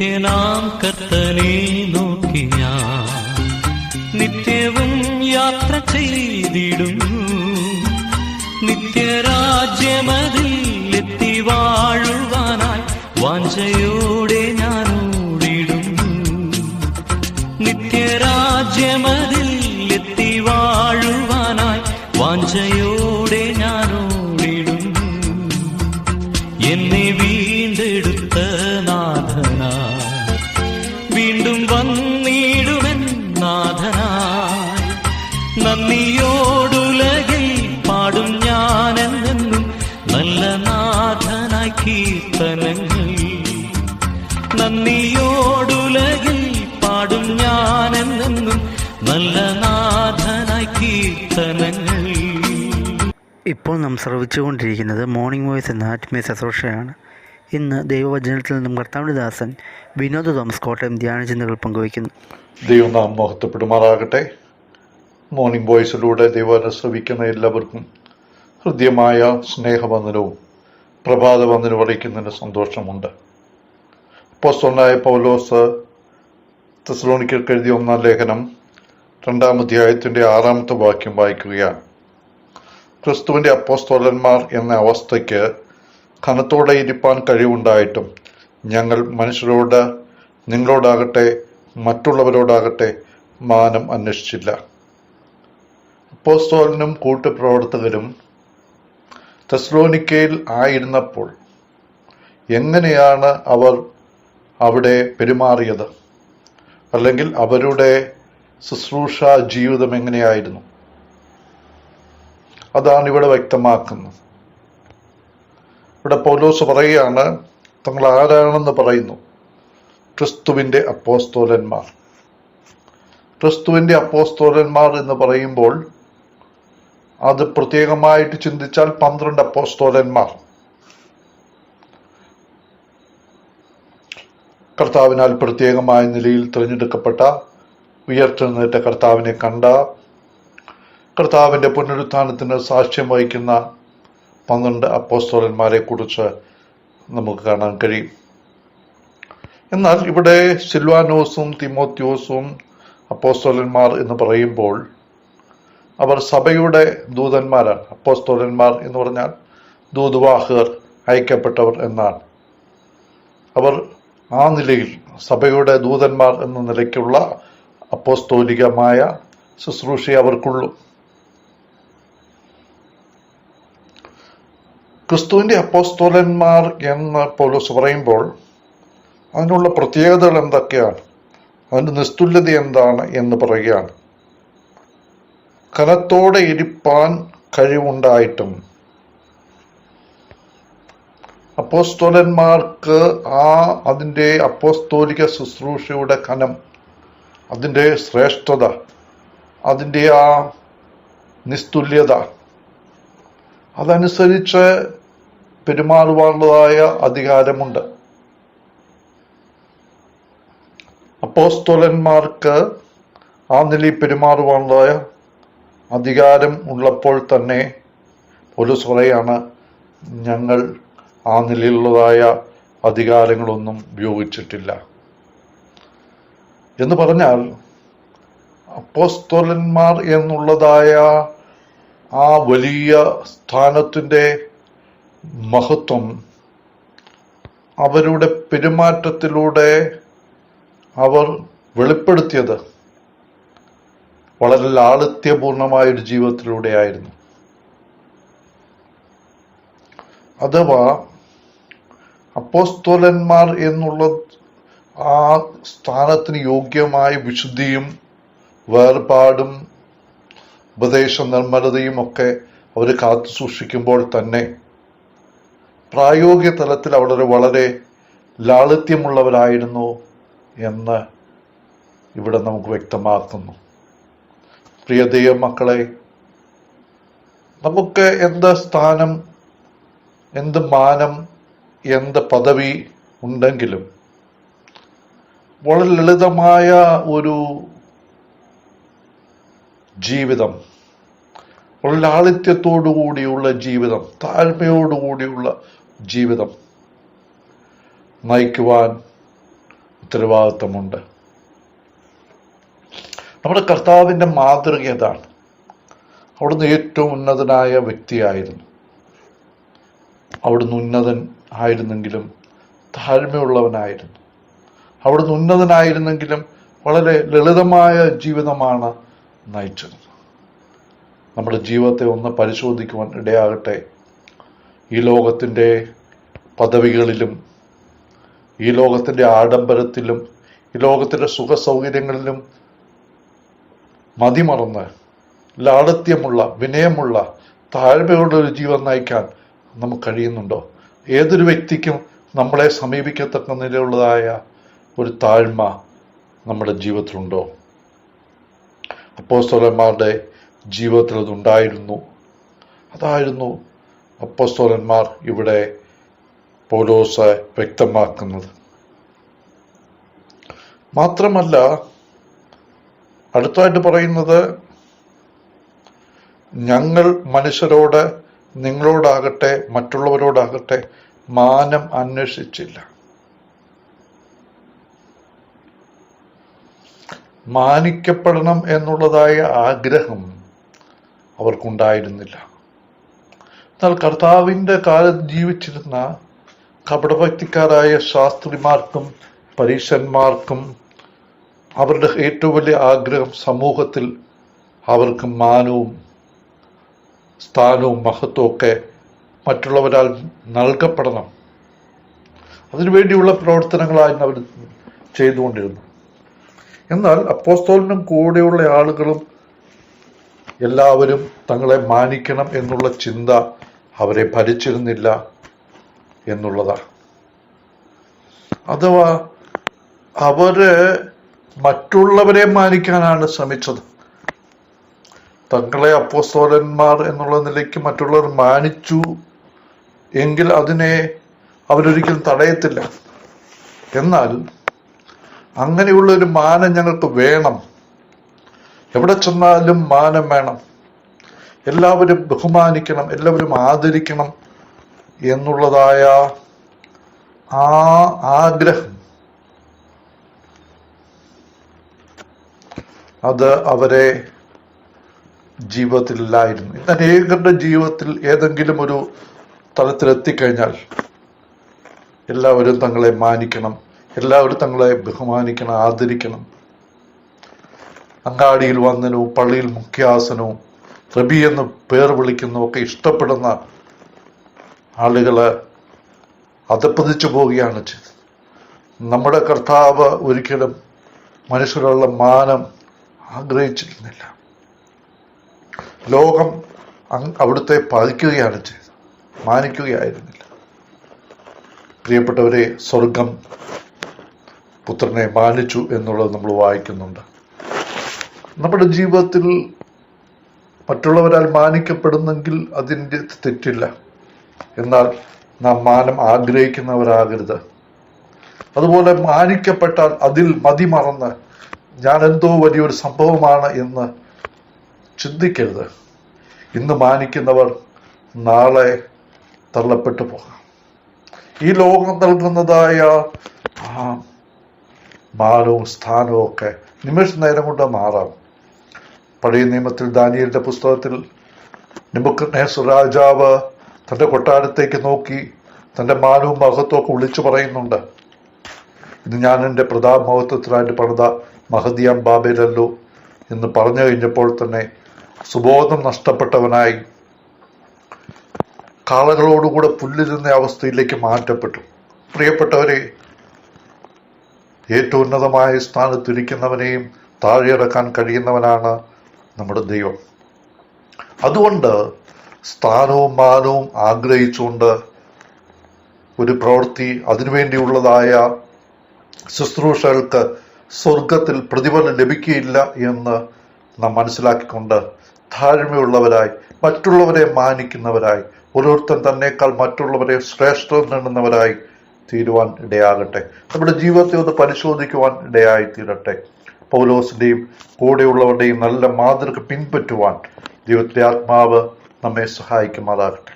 നിത്യനാം കർത്തനെ നോക്കി ഞാൻ നിത്യവും യാത്ര ചെയ്തിടുന്നു. നിത്യരാജ്യമതിൽ എത്തി വാഴുവാനായി വാഞ്ചയോടെ ഞാൻ ഓടിടുന്നു. നിത്യരാജ്യമതിൽ എത്തി വാഴുവാനായി വാഞ്ചയോടെ ഞാൻ ഓടിടുന്നു. എന്നെ വീണ്ടെടുത്ത നാഥനായി വീണ്ടും വന്നിടുമെൻ നാഥനായി നന്ദിയോടുലകിൽ പാടും ഞാനെന്നും നല്ല നാഥനായി കീർത്തനങ്ങൾ. നന്ദിയോടുലകിൽ പാടും ഞാനെന്നും നല്ല നാഥനായി കീർത്തനങ്ങൾ. ഇപ്പോൾ നാം ശ്രവിച്ചുകൊണ്ടിരിക്കുന്നത് മോർണിംഗ് വോയിസ് എന്ന ആത്മീയ ശുശ്രൂഷയാണ്. ഇന്ന് ദൈവവചനത്തിൽ നിന്നും കർത്താവിന്റെ ദാസൻ വിനോദ് തോമസ് കോട്ടയം ധ്യാനചിന്തകൾ പങ്കുവയ്ക്കുന്നു. ദൈവം നാം മഹത്വപ്പെടുമാറാകട്ടെ. മോർണിംഗ് വോയിസിലൂടെ ദൈവവചനം ശ്രവിക്കുന്ന എല്ലാവർക്കും ഹൃദ്യമായ സ്നേഹവന്ദനവും പ്രഭാതവന്ദനവും അറിയിക്കുന്നതിന് സന്തോഷമുണ്ട്. അപ്പോസ്തലനായ പൗലോസ് തെസ്സലോനിക്കർക്ക് എഴുതിയ 1-ാം ലേഖനം 2-ാം അധ്യായത്തിന്റെ 6-ാമത്തെ വാക്യം വായിക്കുകയാണ്. ക്രിസ്തുവിന്റെ അപ്പോസ്തലന്മാർ എന്ന അവസ്ഥയ്ക്ക് ഘനത്തോടെ ഇരിപ്പാൻ കഴിവുണ്ടായിട്ടും ഞങ്ങൾ മനുഷ്യരോട്, നിങ്ങളോടാകട്ടെ മറ്റുള്ളവരോടാകട്ടെ മാനം അന്വേഷിച്ചില്ല. അപ്പോസ്തലനും കൂട്ടുപ്രവർത്തകരും തെസ്സലോനിക്കയിൽ ആയിരുന്നപ്പോൾ എങ്ങനെയാണ് അവർ അവിടെ പെരുമാറിയത്, അല്ലെങ്കിൽ അവരുടെ ശുശ്രൂഷ ജീവിതം എങ്ങനെയായിരുന്നു? അതാണ് ഇവിടെ വ്യക്തമാക്കുന്നത്. ഇവിടെ പൗലോസ് പറയുകയാണ്, തങ്ങൾ ആരാണെന്ന് പറയുന്നു. ക്രിസ്തുവിന്റെ അപ്പോസ്തലന്മാർ. ക്രിസ്തുവിന്റെ അപ്പോസ്തലന്മാർ എന്ന് പറയുമ്പോൾ അത് പ്രത്യേകമായിട്ട് ചിന്തിച്ചാൽ 12 അപ്പോസ്തലന്മാർ. കർത്താവിനാൽ പ്രത്യേകമായ നിലയിൽ തിരഞ്ഞെടുക്കപ്പെട്ട, ഉയർത്തെഴുന്നേറ്റ കർത്താവിനെ കണ്ട, കർത്താവിന്റെ പുനരുത്ഥാനത്തിന് സാക്ഷ്യം വഹിക്കുന്ന 12 അപ്പോസ്തലന്മാരെ കുറിച്ച് നമുക്ക് കാണാൻ കഴിയും. എന്നാൽ ഇവിടെ സിൽവാനോസും തിമോത്തിയോസും അപ്പോസ്തലന്മാർ എന്ന് പറയുമ്പോൾ അവർ സഭയുടെ ദൂതന്മാരാണ്. അപ്പോസ്തലന്മാർ എന്ന് പറഞ്ഞാൽ ദൂതുവാഹകർ, അയക്കപ്പെട്ടവർ എന്നാണ്. അവർ ആ നിലയിൽ സഭയുടെ ദൂതന്മാർ എന്ന നിലയ്ക്കുള്ള അപ്പോസ്തോലികമായ ശുശ്രൂഷയെ അവർക്കുള്ളൂ. ക്രിസ്തുവിന്റെ അപ്പോസ്തലന്മാർ എന്ന് പൗലോസ് പറയുമ്പോൾ അതിനുള്ള പ്രത്യേകതകൾ എന്തൊക്കെയാണ്, അതിന്റെ നിസ്തുല്യത എന്താണ് എന്ന് പറയുകയാണ്. ഘനത്തോടെ ഇരിപ്പാൻ കഴിവുണ്ടായിട്ടും അപ്പോസ്തലന്മാർക്ക് അതിൻ്റെ അപ്പോസ്തോലിക ശുശ്രൂഷയുടെ ഘനം, അതിൻ്റെ ശ്രേഷ്ഠത, അതിൻ്റെ ആ നിസ്തുല്യത, അതനുസരിച്ച് പെരുമാറുവാനുള്ളതായ അധികാരമുണ്ട്. അപ്പോസ്തലന്മാർക്ക് ആ നിലയിൽ പെരുമാറുവാനുള്ളതായ അധികാരം ഉള്ളപ്പോൾ തന്നെ പൗലോസ് പറയാണ്, ഞങ്ങൾ ആ നിലയിലുള്ളതായ അധികാരങ്ങളൊന്നും ഉപയോഗിച്ചിട്ടില്ല എന്ന് പറഞ്ഞാൽ അപ്പോസ്തലന്മാർ എന്നുള്ളതായ ആ വലിയ സ്ഥാനത്തിൻ്റെ മഹത്വം അവരുടെ പെരുമാറ്റത്തിലൂടെ അവർ വെളിപ്പെടുത്തിയത് വളരെ ലാളിത്യപൂർണമായൊരു ജീവിതത്തിലൂടെയായിരുന്നു. അഥവാ അപ്പോസ്തലന്മാർ എന്നുള്ള ആ സ്ഥാനത്തിന് യോഗ്യമായ വിശുദ്ധിയും വേർപാടും ഉപദേശ നിർമ്മലതയും ഒക്കെ അവർ കാത്തു സൂക്ഷിക്കുമ്പോൾ തന്നെ പ്രായോഗിക തലത്തിൽ അവർ വളരെ ലാളിത്യമുള്ളവരായിരുന്നു എന്ന് ഇവിടെ നമുക്ക് വ്യക്തമാക്കുന്നു. പ്രിയ ദൈവമക്കളെ, നമുക്ക് എന്ത് സ്ഥാനം, എന്ത് മാനം, എന്ത് പദവി ഉണ്ടെങ്കിലും വളരെ ലളിതമായ ഒരു ജീവിതം, വളരെ ലാളിത്യത്തോടുകൂടിയുള്ള ജീവിതം, താഴ്മയോടുകൂടിയുള്ള ജീവിതം നയിക്കുവാൻ ഉത്തരവാദിത്വമുണ്ട്. നമ്മുടെ കർത്താവിൻ്റെ മാതൃക ഏതാണ്? അവിടുന്ന് ഏറ്റവും ഉന്നതനായ വ്യക്തിയായിരുന്നു. അവിടുന്ന് ഉന്നതൻ ആയിരുന്നെങ്കിലും താഴ്മയുള്ളവനായിരുന്നു. അവിടുന്ന് ഉന്നതനായിരുന്നെങ്കിലും വളരെ ലളിതമായ ജീവിതമാണ് നയിച്ചത്. നമ്മുടെ ജീവിതത്തെ ഒന്ന് പരിശോധിക്കുവാൻ ഇടയാകട്ടെ. ഈ ലോകത്തിൻ്റെ പദവികളിലും ഈ ലോകത്തിൻ്റെ ആഡംബരത്തിലും ഈ ലോകത്തിൻ്റെ സുഖ സൗകര്യങ്ങളിലും മതിമറന്ന് ലാളിത്യമുള്ള, വിനയമുള്ള, താഴ്മയുള്ള ഒരു ജീവൻ നയിക്കാൻ നമുക്ക് കഴിയുന്നുണ്ടോ? ഏതൊരു വ്യക്തിക്കും നമ്മളെ സമീപിക്കത്തക്ക നിലയുള്ളതായ ഒരു താഴ്മ നമ്മുടെ ജീവിതത്തിലുണ്ടോ? അപ്പോസ്തലന്മാരുടെ ജീവിതത്തിൽ അതുണ്ടായിരുന്നു. അതായിരുന്നു അപ്പോസ്തലന്മാർ ഇവിടെ പൗലോസ് വ്യക്തമാക്കുന്നത്. മാത്രമല്ല അടുത്തായിട്ട് പറയുന്നത്, ഞങ്ങൾ മനുഷ്യരോട്, നിങ്ങളോടാകട്ടെ മറ്റുള്ളവരോടാകട്ടെ മാനം അന്വേഷിച്ചില്ല. മാനിക്കപ്പെടണം എന്നുള്ളതായ ആഗ്രഹം അവർക്കുണ്ടായിരുന്നില്ല. എന്നാൽ കർത്താവിൻ്റെ കാലത്ത് ജീവിച്ചിരുന്ന കപടഭക്തിക്കാരായ ശാസ്ത്രിമാർക്കും പരീശന്മാർക്കും അവരുടെ ഏറ്റവും വലിയ ആഗ്രഹം സമൂഹത്തിൽ അവർക്ക് മാനവും സ്ഥാനവും മഹത്വവും ഒക്കെ മറ്റുള്ളവരാൽ നൽകപ്പെടണം. അതിനുവേണ്ടിയുള്ള പ്രവർത്തനങ്ങളായിരുന്നു അവർ ചെയ്തുകൊണ്ടിരുന്നത്. എന്നാൽ അപ്പോസ്തലനും കൂടെയുള്ള ആളുകളും എല്ലാവരും തങ്ങളെ മാനിക്കണം എന്നുള്ള ചിന്ത അവരെ ഭരിച്ചിരുന്നില്ല എന്നുള്ളതാണ്. അഥവാ അവര് മറ്റുള്ളവരെ മാനിക്കാനാണ് ശ്രമിച്ചത്. തങ്ങളെ അപ്പോസ്തലന്മാർ എന്നുള്ള നിലയ്ക്ക് മറ്റുള്ളവർ മാനിച്ചു എങ്കിൽ അതിനെ അവരൊരിക്കലും തടയത്തില്ല. എന്നാൽ അങ്ങനെയുള്ളൊരു മാനം ഞങ്ങൾക്ക് വേണം. എവിടെ ചെന്നാലും മാനം വേണം. എല്ലാവരും ബഹുമാനിക്കണം, എല്ലാവരും ആദരിക്കണം എന്നുള്ളതായ ആ ആഗ്രഹം അത് അവരെ ജീവിതത്തിലില്ലായിരുന്നു. ഇന്ന് അനേകരുടെ ജീവിതത്തിൽ ഏതെങ്കിലും ഒരു തലത്തിലെത്തിക്കഴിഞ്ഞാൽ എല്ലാവരും തങ്ങളെ മാനിക്കണം, എല്ലാവരും തങ്ങളെ ബഹുമാനിക്കണം, ആദരിക്കണം. അങ്ങാടിയിൽ വന്ദനവും പള്ളിയിൽ മുഖ്യാസനവും റബി എന്ന് പേർ വിളിക്കുന്നതും ഒക്കെ ഇഷ്ടപ്പെടുന്ന ആളുകള് അധപ്പതിച്ചു പോവുകയാണ് ചെയ്തത്. നമ്മുടെ കർത്താവ് ഒരിക്കലും മനുഷ്യരുള്ള മാനം ആഗ്രഹിച്ചിരുന്നില്ല. ലോകം അവിടുത്തെ പതിക്കുകയാണ് ചെയ്തത്, മാനിക്കുകയായിരുന്നില്ല. പ്രിയപ്പെട്ടവരെ, സ്വർഗം പുത്രനെ മാനിച്ചു എന്നുള്ളത് നമ്മൾ വായിക്കുന്നുണ്ട്. നമ്മുടെ ജീവിതത്തിൽ മറ്റുള്ളവരാൽ മാനിക്കപ്പെടുന്നെങ്കിൽ അതിൻ്റെ തെറ്റില്ല. എന്നാൽ നാം മാനം ആഗ്രഹിക്കുന്നവരാകരുത്. അതുപോലെ മാനിക്കപ്പെട്ടാൽ അതിൽ മതിമറന്ന് ഞാൻ എന്തോ വലിയൊരു സംഭവമാണ് എന്ന് ചിന്തിക്കരുത്. ഇന്ന് മാനിക്കുന്നവർ നാളെ തള്ളപ്പെട്ടു പോകാം. ഈ ലോകം നൽകുന്നതായ മാനവും സ്ഥാനവും ഒക്കെ നിമിഷ നേരം കൊണ്ട് മാറാം. പഴയ നിയമത്തിൽ ദാനിയേലിന്റെ പുസ്തകത്തിൽ നെബൂഖദ്നേസർ രാജാവ് തന്റെ കൊട്ടാരത്തേക്ക് നോക്കി തന്റെ മാനവും മഹത്വവും ഒക്കെ വിളിച്ചു പറയുന്നുണ്ട്. ഇത് ഞാൻ എൻ്റെ പ്രതാപ മഹത്വത്തിനായിട്ട് പണിത മഹദിയാം ബാബേലല്ലോ എന്ന് പറഞ്ഞു കഴിഞ്ഞപ്പോൾ തന്നെ സുബോധം നഷ്ടപ്പെട്ടവനായി കാളകളോടുകൂടെ പുല്ലിരുന്ന അവസ്ഥയിലേക്ക് മാറ്റപ്പെട്ടു. പ്രിയപ്പെട്ടവരെ, ഏറ്റവും ഉന്നതമായ സ്ഥാനത്തിരിക്കുന്നവനെയും താഴെയിറക്കാൻ കഴിയുന്നവനാണ് നമ്മുടെ ദൈവം. അതുകൊണ്ട് സ്ഥാനവും മാനവും ആഗ്രഹിച്ചുകൊണ്ട് ഒരു പ്രവൃത്തി, അതിനുവേണ്ടിയുള്ളതായ ശുശ്രൂഷകൾക്ക് സ്വർഗത്തിൽ പ്രതിഫലം ലഭിക്കുകയില്ല എന്ന് നാം മനസ്സിലാക്കിക്കൊണ്ട് താഴ്മയുള്ളവരായി, മറ്റുള്ളവരെ മാനിക്കുന്നവരായി, ഓരോരുത്തൻ തന്നേക്കാൾ മറ്റുള്ളവരെ ശ്രേഷ്ഠം നേടുന്നവരായി തീരുവാൻ ഇടയാകട്ടെ. നമ്മുടെ ജീവിതത്തെ ഒന്ന് പരിശോധിക്കുവാൻ ഇടയായി തീരട്ടെ. പൗലോസിന്റെയും കൂടെയുള്ളവരുടെയും നല്ല മാതൃക പിൻപറ്റുവാൻ ദൈവത്തിൻ്റെ ആത്മാവ് നമ്മെ സഹായിക്കുമാറാകട്ടെ.